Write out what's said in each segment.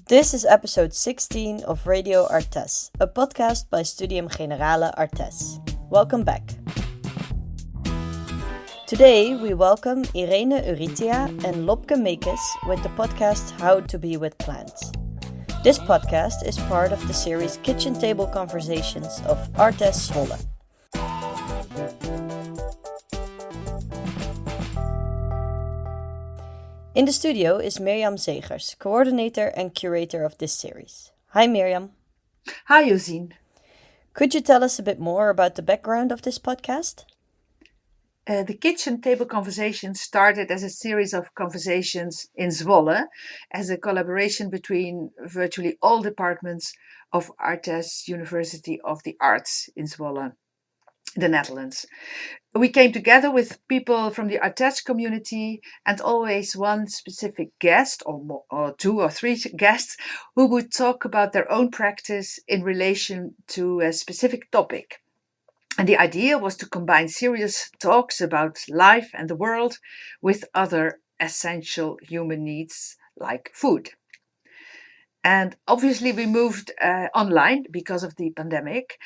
This is episode 16 of Radio ArtEZ, a podcast by Studium Generale ArtEZ. Welcome back. Today we welcome Irene Urrutia and Lobke Meekes with the podcast How to Be with Plants. This podcast is part of the series Kitchen Table Conversations of ArtEZ Zwolle. In the studio is Mirjam Zegers, coordinator and curator of this series. Hi Mirjam. Hi Jozien. Could you tell us a bit more about the background of this podcast? The Kitchen Table Conversations started as a series of conversations in Zwolle as a collaboration between virtually all departments of ArtEZ University of the Arts in Zwolle, the Netherlands. We came together with people from the ArtEZ community and always one specific guest or two or three guests who would talk about their own practice in relation to a specific topic. And the idea was to combine serious talks about life and the world with other essential human needs like food. And obviously we moved online because of the pandemic,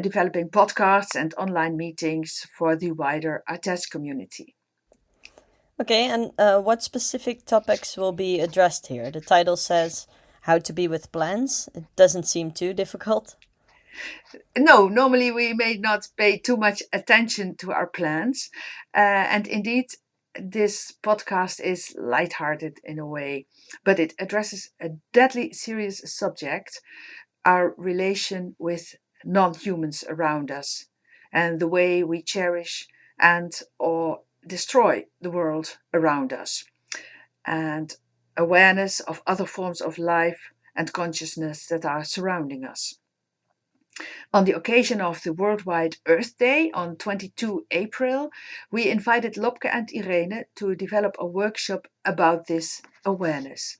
developing podcasts and online meetings for the wider ArtEZ community. Okay, and what specific topics will be addressed here? The title says How to Be with Plants. It doesn't seem too difficult. No, normally we may not pay too much attention to our plants. And indeed, this podcast is lighthearted in a way, but it addresses a deadly serious subject, our relation with non-humans around us, and the way we cherish and or destroy the world around us, and awareness of other forms of life and consciousness that are surrounding us. On the occasion of the Worldwide Earth Day on 22 April, we invited Lobke and Irene to develop a workshop about this awareness.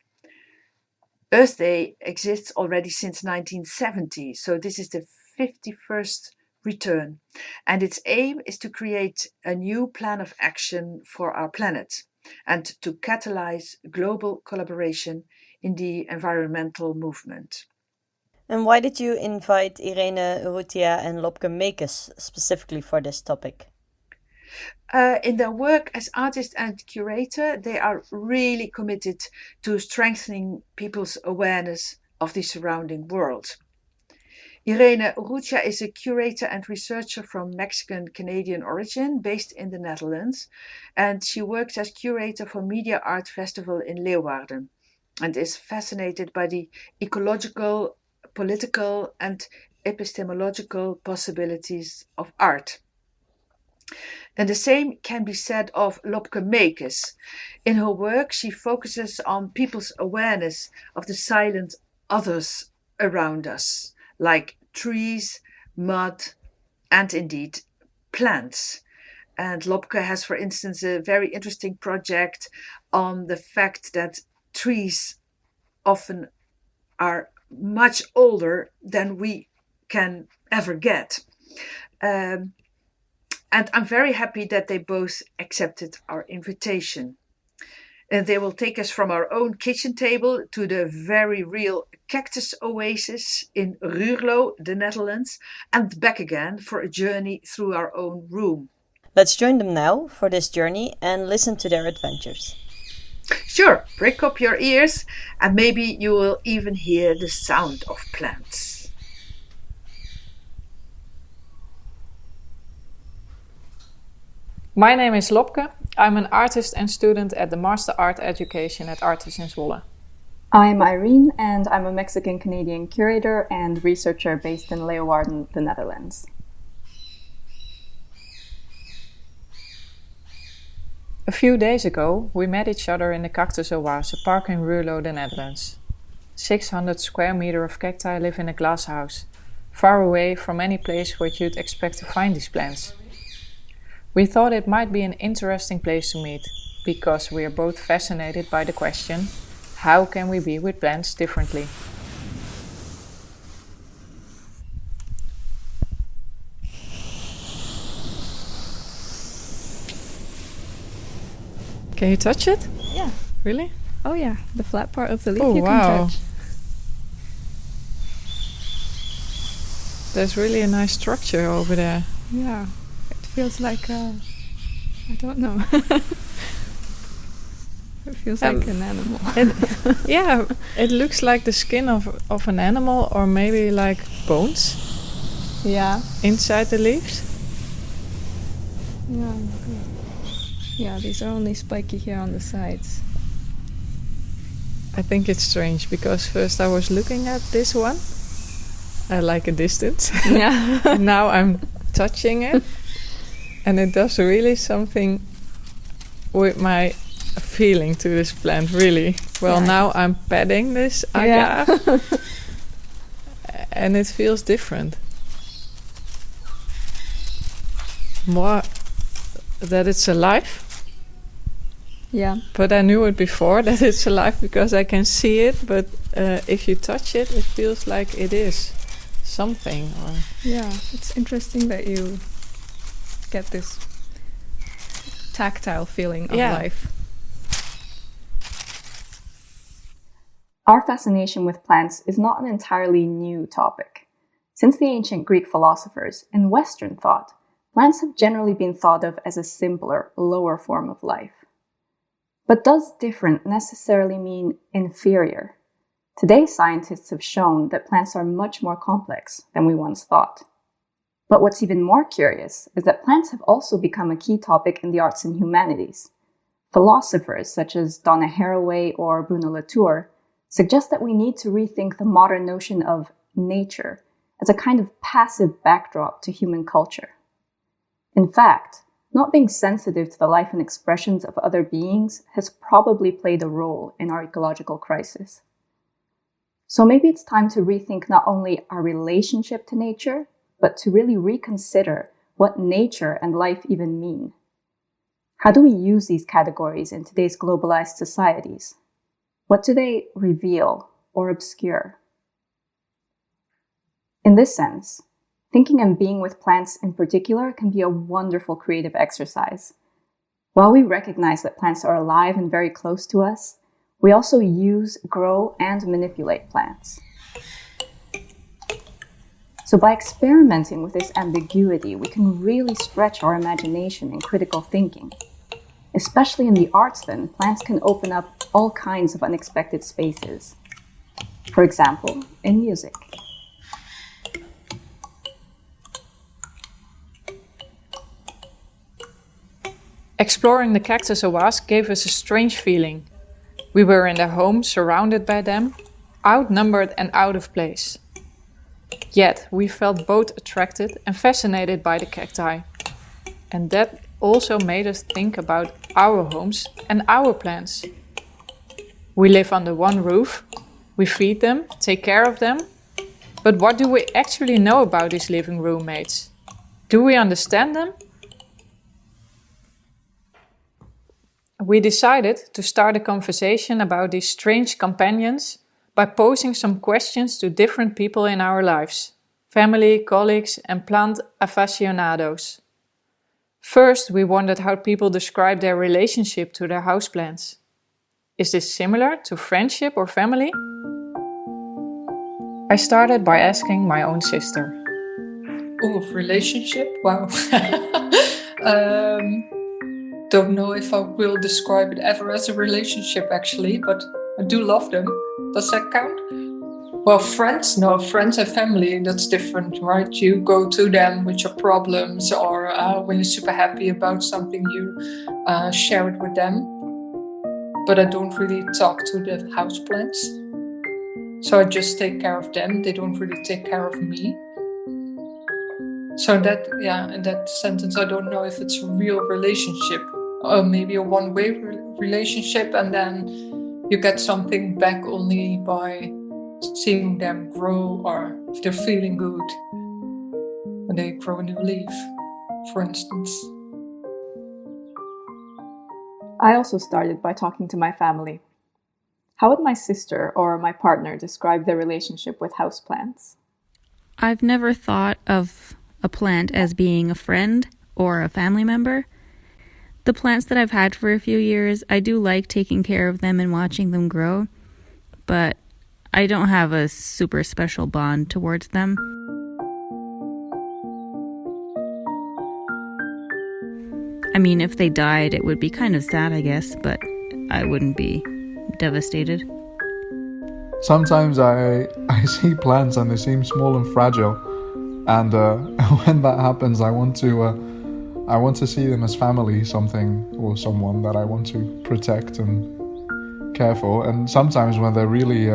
Earth Day exists already since 1970, so this is the 51st return, and its aim is to create a new plan of action for our planet and to catalyze global collaboration in the environmental movement. And why did you invite Irene Urrutia and Lobke Meekes specifically for this topic? In their work as artist and curator, they are really committed to strengthening people's awareness of the surrounding world. Irene Urrutia is a curator and researcher from Mexican-Canadian origin based in the Netherlands, and she works as curator for Media Art Festival in Leeuwarden and is fascinated by the ecological, political and epistemological possibilities of art. And the same can be said of Lobke Meekes. In her work, she focuses on people's awareness of the silent others around us, like trees, mud, and indeed plants. And Lobke has, for instance, a very interesting project on the fact that trees often are much older than we can ever get. And I'm very happy that they both accepted our invitation. And they will take us from our own kitchen table to the very real cactus oasis in Ruurlo, the Netherlands, and back again for a journey through our own room. Let's join them now for this journey and listen to their adventures. Sure, prick up your ears and maybe you will even hear the sound of plants. My name is Lobke. I'm an artist and student at the Master Art Education at ArtEZ in Zwolle. I'm Irene and I'm a Mexican-Canadian curator and researcher based in Leeuwarden, the Netherlands. A few days ago, we met each other in the Cactus Oase park in Ruurlo, the Netherlands. 600 square meters of cacti live in a glass house, far away from any place where you'd expect to find these plants. We thought it might be an interesting place to meet, because we are both fascinated by the question, how can we be with plants differently? Can you touch it? Yeah. Really? Oh yeah, the flat part of the leaf Oh, you wow. can touch. There's really a nice structure over there. Yeah, it feels like I don't know. It feels like an animal. It looks like the skin of an animal, or maybe like bones. Yeah, inside the leaves. Yeah. Yeah, these are only spiky here on the sides. I think it's strange because first I was looking at this one at like a distance. Yeah. And now I'm touching it, and it does really something with my feeling to this plant, really. Well, now I'm petting this agave, and it feels different. More that it's alive. Yeah. But I knew it before that it's alive because I can see it. But if you touch it, it feels like it is something. Or yeah, it's interesting that you get this tactile feeling of life. Our fascination with plants is not an entirely new topic. Since the ancient Greek philosophers, in Western thought, plants have generally been thought of as a simpler, lower form of life. But does different necessarily mean inferior? Today, scientists have shown that plants are much more complex than we once thought. But what's even more curious is that plants have also become a key topic in the arts and humanities. Philosophers such as Donna Haraway or Bruno Latour suggest that we need to rethink the modern notion of nature as a kind of passive backdrop to human culture. In fact, not being sensitive to the life and expressions of other beings has probably played a role in our ecological crisis. So maybe it's time to rethink not only our relationship to nature, but to really reconsider what nature and life even mean. How do we use these categories in today's globalized societies? What do they reveal or obscure? In this sense, thinking and being with plants in particular can be a wonderful creative exercise. While we recognize that plants are alive and very close to us, we also use, grow, and manipulate plants. So by experimenting with this ambiguity, we can really stretch our imagination and critical thinking. Especially in the arts, then, plants can open up all kinds of unexpected spaces. For example, in music. exploring the cactus oase gave us a strange feeling. We were in their home, surrounded by them, outnumbered and out of place. Yet we felt both attracted and fascinated by the cacti. And that also made us think about our homes and our plants. We live under one roof, we feed them, take care of them. But what do we actually know about these living roommates? Do we understand them? We decided to start a conversation about these strange companions by posing some questions to different people in our lives, family, colleagues, and plant aficionados. First, we wondered how people describe their relationship to their houseplants. Is this similar to friendship or family? I started by asking my own sister. Oh, relationship? Wow. Don't know if I will describe it ever as a relationship actually, but I do love them. Does that count? Well, friends, no, friends and family, that's different, right? You go to them with your problems or when you're super happy about something, you share it with them. But I don't really talk to the houseplants. So I just take care of them. They don't really take care of me. So that, in that sentence, I don't know if it's a real relationship or maybe a one-way relationship, and then you get something back only by seeing them grow, or if they're feeling good when they grow a new leaf, for instance. I also started by talking to my family. How would my sister or my partner describe their relationship with houseplants? I've never thought of a plant as being a friend or a family member. The plants that I've had for a few years, I do like taking care of them and watching them grow, but I don't have a super special bond towards them. I mean, if they died, it would be kind of sad, I guess, but I wouldn't be devastated. Sometimes I see plants and they seem small and fragile, and when that happens, I want to see them as family, something or someone that I want to protect and care for. And sometimes when they're really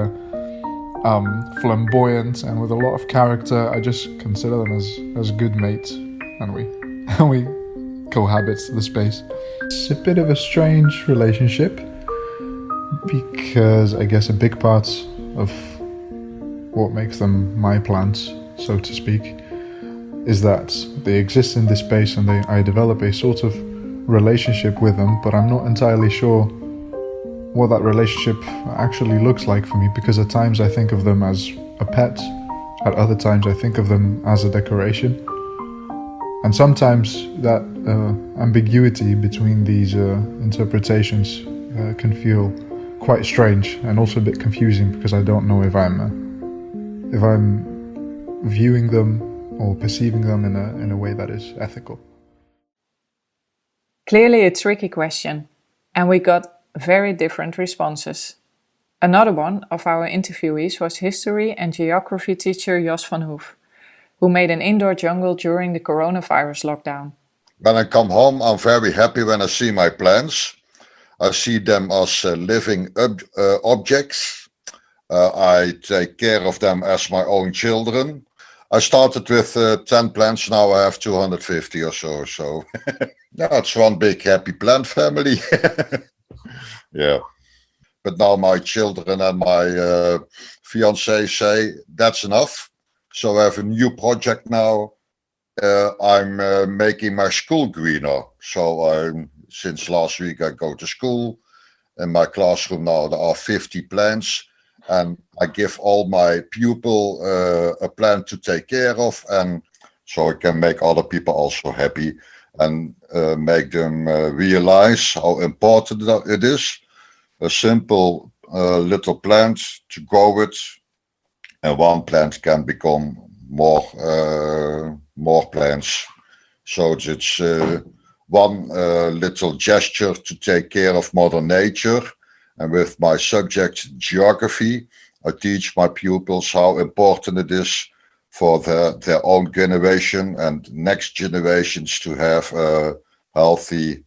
flamboyant and with a lot of character, I just consider them as good mates, and we cohabit the space. It's a bit of a strange relationship, because I guess a big part of what makes them my plants, so to speak, is that they exist in this space and I develop a sort of relationship with them, but I'm not entirely sure what that relationship actually looks like for me, because at times I think of them as a pet, at other times I think of them as a decoration. And sometimes that ambiguity between these interpretations can feel quite strange and also a bit confusing, because I don't know if I'm viewing them or perceiving them in a way that is ethical. Clearly a tricky question, and we got very different responses. Another one of our interviewees was history and geography teacher Jos van Hoof, who made an indoor jungle during the coronavirus lockdown. When I come home, I'm very happy when I see my plants. I see them as living objects. I take care of them as my own children. I started with 10 plants, now I have 250 or so. So yeah, it's one big happy plant family. Yeah. But now my children and my fiancé say that's enough. So I have a new project now. I'm making my school greener. So since last week I go to school. In my classroom now there are 50 plants. And I give all my pupils a plant to take care of, and so I can make other people also happy and make them realize how important it is. A simple little plant to go with, and one plant can become more plants. So it's one little gesture to take care of Mother Nature. And with my subject geography, I teach my pupils how important it is for their own generation and next generations to have a healthy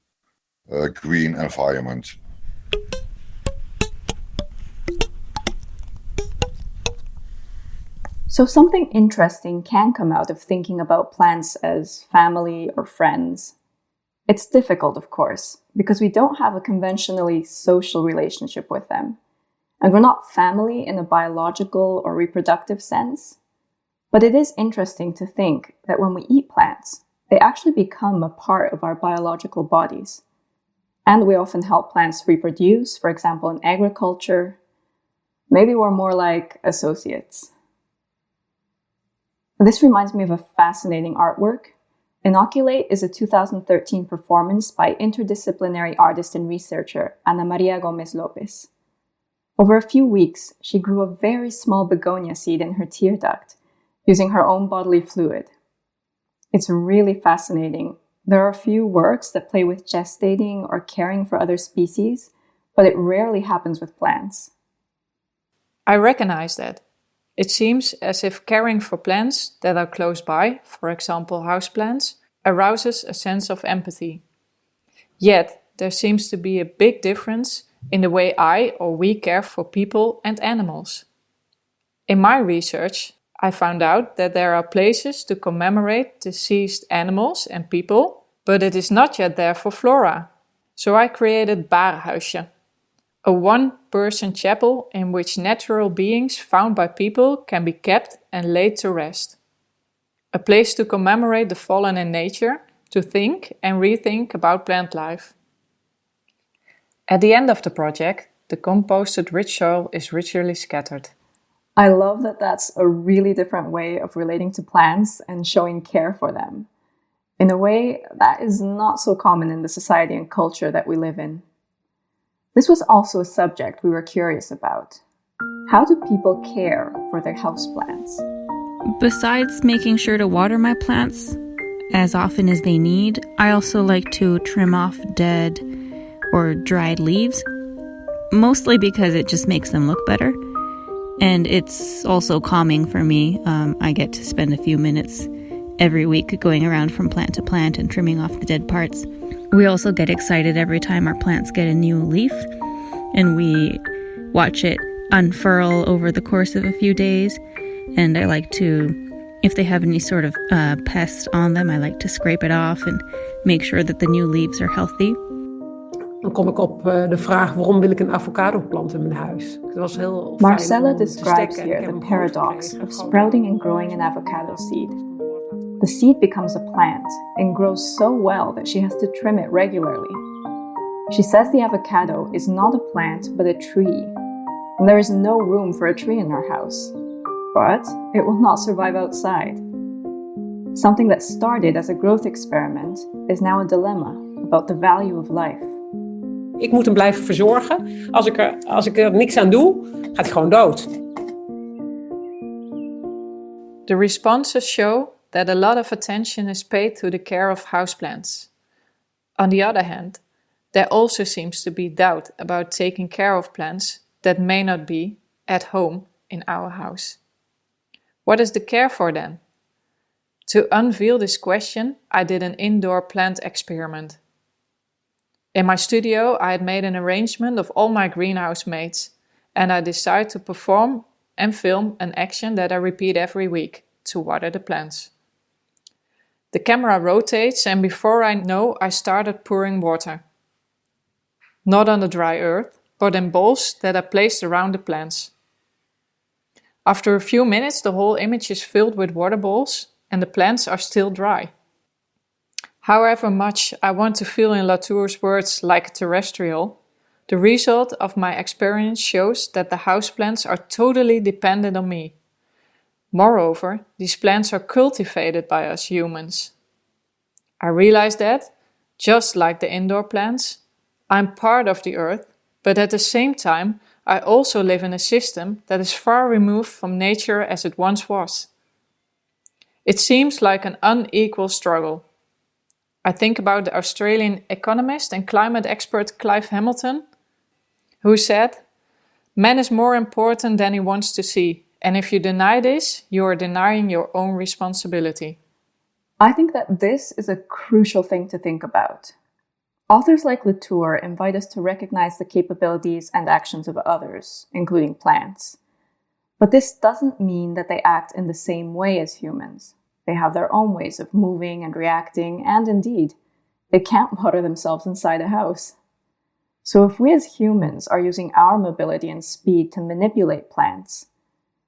green environment. So something interesting can come out of thinking about plants as family or friends. It's difficult, of course, because we don't have a conventionally social relationship with them. And we're not family in a biological or reproductive sense. But it is interesting to think that when we eat plants, they actually become a part of our biological bodies. And we often help plants reproduce, for example, in agriculture. Maybe we're more like associates. This reminds me of a fascinating artwork. Inoculate is a 2013 performance by interdisciplinary artist and researcher Ana Maria Gomez Lopez. Over a few weeks, she grew a very small begonia seed in her tear duct, using her own bodily fluid. It's really fascinating. There are a few works that play with gestating or caring for other species, but it rarely happens with plants. I recognize that. It seems as if caring for plants that are close by, for example houseplants, arouses a sense of empathy. Yet, there seems to be a big difference in the way I or we care for people and animals. In my research, I found out that there are places to commemorate deceased animals and people, but it is not yet there for flora. So I created Wijkhuijsfor, a one-person chapel in which natural beings found by people can be kept and laid to rest. A place to commemorate the fallen in nature, to think and rethink about plant life. At the end of the project, the composted rich soil is ritually scattered. I love that that's a really different way of relating to plants and showing care for them. In a way that is not so common in the society and culture that we live in. This was also a subject we were curious about. How do people care for their houseplants? Besides making sure to water my plants, as often as they need. I also like to trim off dead or dried leaves, mostly because it just makes them look better. And it's also calming for me. I get to spend a few minutes every week going around from plant to plant and trimming off the dead parts. We also get excited every time our plants get a new leaf, and we watch it unfurl over the course of a few days. And I like to, if they have any sort of pest on them, I like to scrape it off and make sure that the new leaves are healthy. Dan kom ik op de vraag, waarom wil ik een avocado-plant in mijn huis? Het was heel Marcella describes here the paradox of sprouting and growing an avocado seed. The seed becomes a plant and grows so well that she has to trim it regularly. She says the avocado is not a plant but a tree, and there is no room for a tree in her house. But it will not survive outside. Something that started as a growth experiment is now a dilemma about the value of life. Ik moet hem blijven verzorgen. Als ik er niks aan doe, gaat hij gewoon dood. The responses show that a lot of attention is paid to the care of houseplants. On the other hand, there also seems to be doubt about taking care of plants that may not be at home in our house. What is the care for then? To unveil this question, I did an indoor plant experiment. In my studio, I had made an arrangement of all my greenhouse mates, and I decided to perform and film an action that I repeat every week, to water the plants. The camera rotates, and before I know, I started pouring water. Not on the dry earth, but in bowls that I placed around the plants. After a few minutes, the whole image is filled with water bowls, and the plants are still dry. However much I want to feel in Latour's words like a terrestrial, the result of my experience shows that the houseplants are totally dependent on me. Moreover, these plants are cultivated by us humans. I realize that, just like the indoor plants, I'm part of the earth, but at the same time, I also live in a system that is far removed from nature as it once was. It seems like an unequal struggle. I think about the Australian economist and climate expert Clive Hamilton, who said, "Man is more important than he wants to see, and if you deny this, you are denying your own responsibility." I think that this is a crucial thing to think about. Authors like Latour invite us to recognize the capabilities and actions of others, including plants. But this doesn't mean that they act in the same way as humans. They have their own ways of moving and reacting, and indeed, they can't water themselves inside a house. So if we as humans are using our mobility and speed to manipulate plants,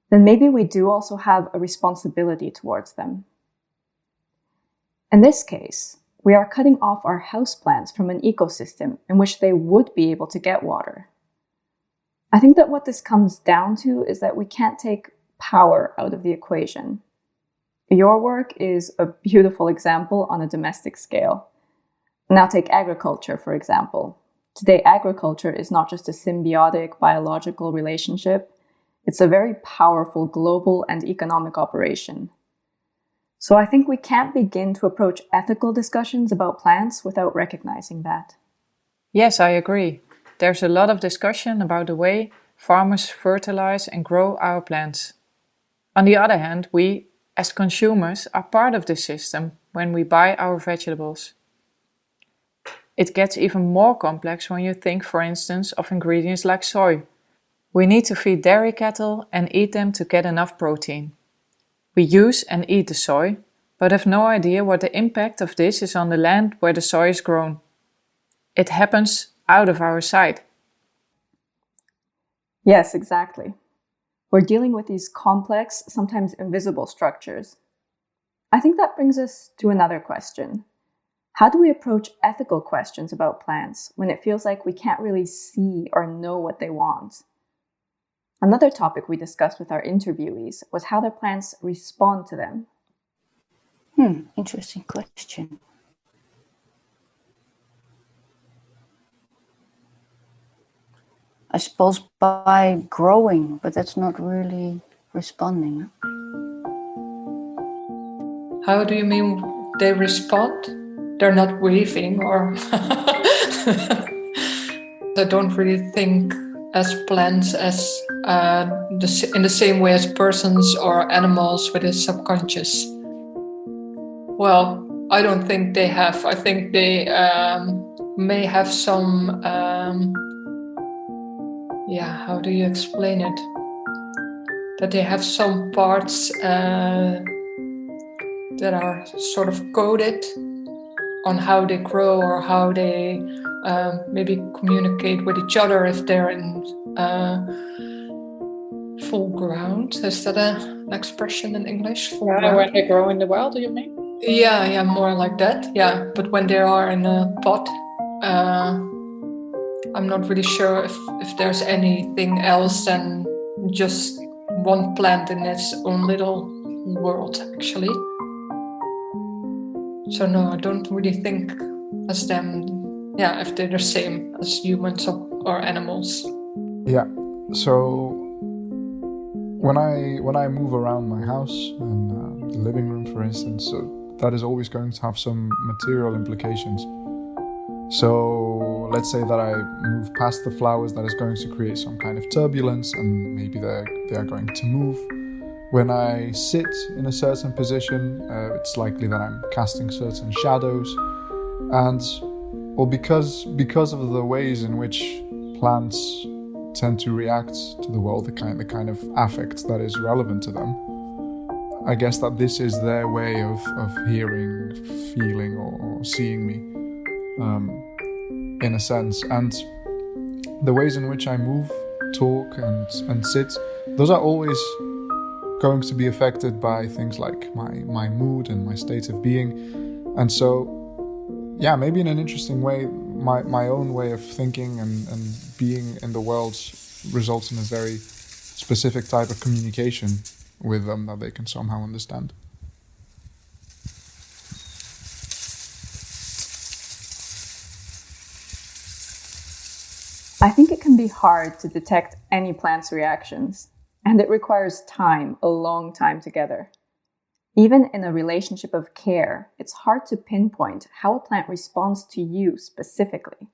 then maybe we do also have a responsibility towards them. In this case, we are cutting off our houseplants from an ecosystem in which they would be able to get water. I think that what this comes down to is that we can't take power out of the equation. Your work is a beautiful example on a domestic scale. Now take agriculture, for example. Today, agriculture is not just a symbiotic biological relationship, it's a very powerful global and economic operation. So I think we can't begin to approach ethical discussions about plants without recognizing that. Yes, I agree. There's a lot of discussion about the way farmers fertilize and grow our plants. On the other hand, we, as consumers, are part of this system when we buy our vegetables. It gets even more complex when you think, for instance, of ingredients like soy. We need to feed dairy cattle and eat them to get enough protein. We use and eat the soy, but have no idea what the impact of this is on the land where the soy is grown. It happens out of our sight. Yes, exactly. We're dealing with these complex, sometimes invisible structures. I think that brings us to another question. How do we approach ethical questions about plants when it feels like we can't really see or know what they want? Another topic we discussed with our interviewees was how their plants respond to them. Interesting question. I suppose by growing, but that's not really responding. How do you mean they respond. They're not waving or... I don't really think as plants as in the same way as persons or animals with a subconscious. Well, I don't think they have. I think they may have some... how do you explain it? That they have some parts that are sort of coded on how they grow or how they maybe communicate with each other if they're in full ground. Is that an expression in English? Full ground? When they grow in the wild, do you mean? Yeah, more like that. Yeah, but when they are in a pot, I'm not really sure if there's anything else than just one plant in its own little world, actually. So no, I don't really think as them, if they're the same as humans or animals. Yeah, so when I move around my house and the living room, for instance, that is always going to have some material implications. So let's say that I move past the flowers, that is going to create some kind of turbulence, and maybe they are going to move. When I sit in a certain position, it's likely that I'm casting certain shadows. And because of the ways in which plants tend to react to the world, the kind of affect that is relevant to them, I guess that this is their way of hearing, feeling, or seeing me, in a sense. And the ways in which I move, talk, and sit, those are always going to be affected by things like my mood and my state of being. And so, maybe in an interesting way, my own way of thinking and being in the world results in a very specific type of communication with them that they can somehow understand. I think it can be hard to detect any plant's reactions, and it requires time, a long time together. Even in a relationship of care, it's hard to pinpoint how a plant responds to you specifically.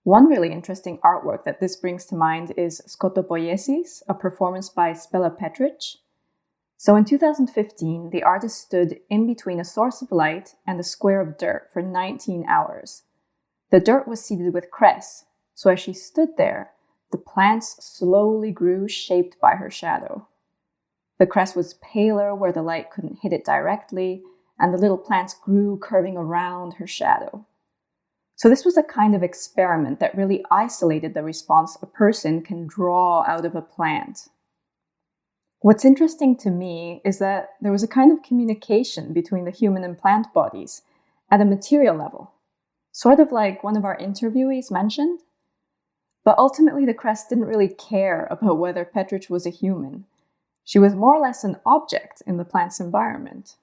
One really interesting artwork that this brings to mind is Skotopoiesis, a performance by Spela Petric. So in 2015, the artist stood in between a source of light and a square of dirt for 19 hours. The dirt was seeded with cress, so as she stood there, the plants slowly grew, shaped by her shadow. The cress was paler where the light couldn't hit it directly, and the little plants grew, curving around her shadow. So this was a kind of experiment that really isolated the response a person can draw out of a plant. What's interesting to me is that there was a kind of communication between the human and plant bodies at a material level, sort of like one of our interviewees mentioned. But ultimately, the cress didn't really care about whether Petric was a human. She was more or less an object in the plant's environment.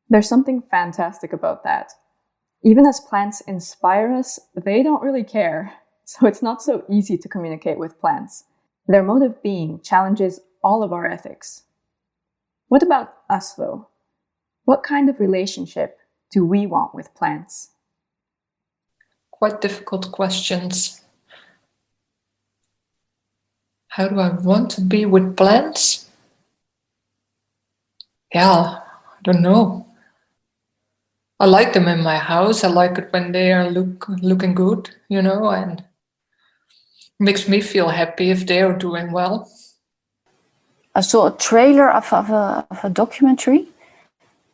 There's something fantastic about that. Even as plants inspire us, they don't really care. So it's not so easy to communicate with plants. Their mode of being challenges all of our ethics. What about us, though? What kind of relationship do we want with plants? Quite difficult questions. How do I want to be with plants? I don't know. I like them in my house. I like it when they are looking good, and makes me feel happy if they are doing well. I saw a trailer of a documentary.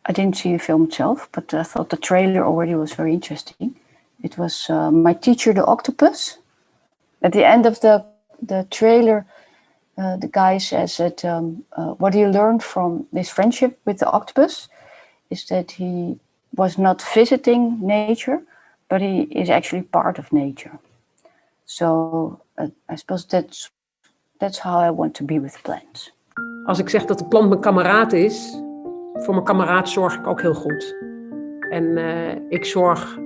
I didn't see the film itself, but I thought the trailer already was very interesting. It was My Teacher, the Octopus. At the end of the trailer, the guy says that what he learned from this friendship with the octopus is that he was not visiting nature, but he is actually part of nature. So I suppose that's how I want to be with plants. Als ik zeg dat de plant mijn kameraad is, voor mijn kameraad zorg ik ook heel goed. En ik zorg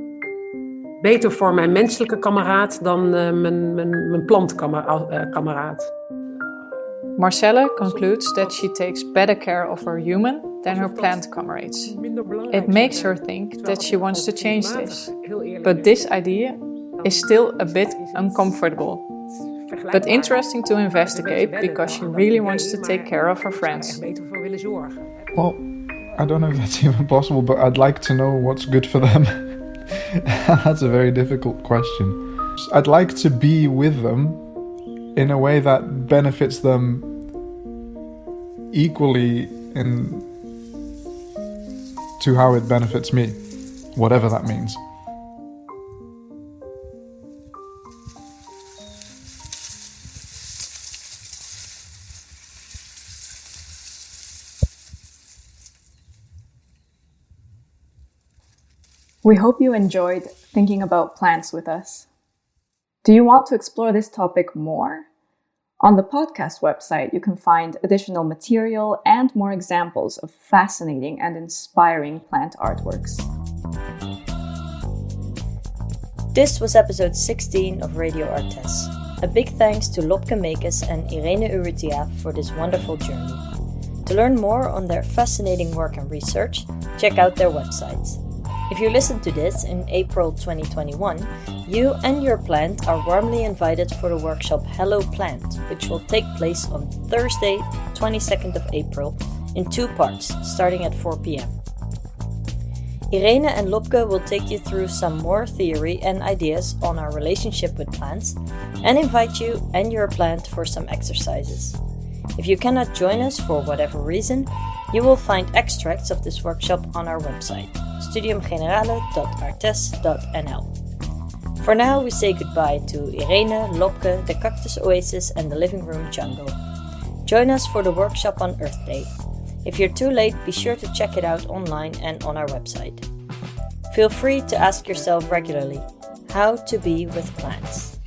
beter voor mijn menselijke kameraad dan mijn plantkameraad. Marcelle concludes that she takes better care of her human than her plant comrades. It makes her think that she wants to change this, but this idea is still a bit uncomfortable. But interesting to investigate because she really wants to take care of her friends. Well, I don't know if that's even possible, but I'd like to know what's good for them. That's a very difficult question. I'd like to be with them in a way that benefits them equally to how it benefits me, whatever that means. We hope you enjoyed thinking about plants with us. Do you want to explore this topic more? On the podcast website, you can find additional material and more examples of fascinating and inspiring plant artworks. This was episode 16 of Radio ArtEZ. A big thanks to Lobke, Meekes and Irene Urrutia for this wonderful journey. To learn more on their fascinating work and research, check out their websites. If you listen to this in April 2021, you and your plant are warmly invited for the workshop Hello Plant, which will take place on Thursday, 22nd of April, in 2 parts, starting at 4 p.m. Irene and Lobke will take you through some more theory and ideas on our relationship with plants and invite you and your plant for some exercises. If you cannot join us for whatever reason, you will find extracts of this workshop on our website, studiumgenerale.artez.nl. For now, we say goodbye to Irene, Lobke, the Cactus Oasis and the Living Room Jungle. Join us for the workshop on Earth Day. If you're too late, be sure to check it out online and on our website. Feel free to ask yourself regularly, how to be with plants.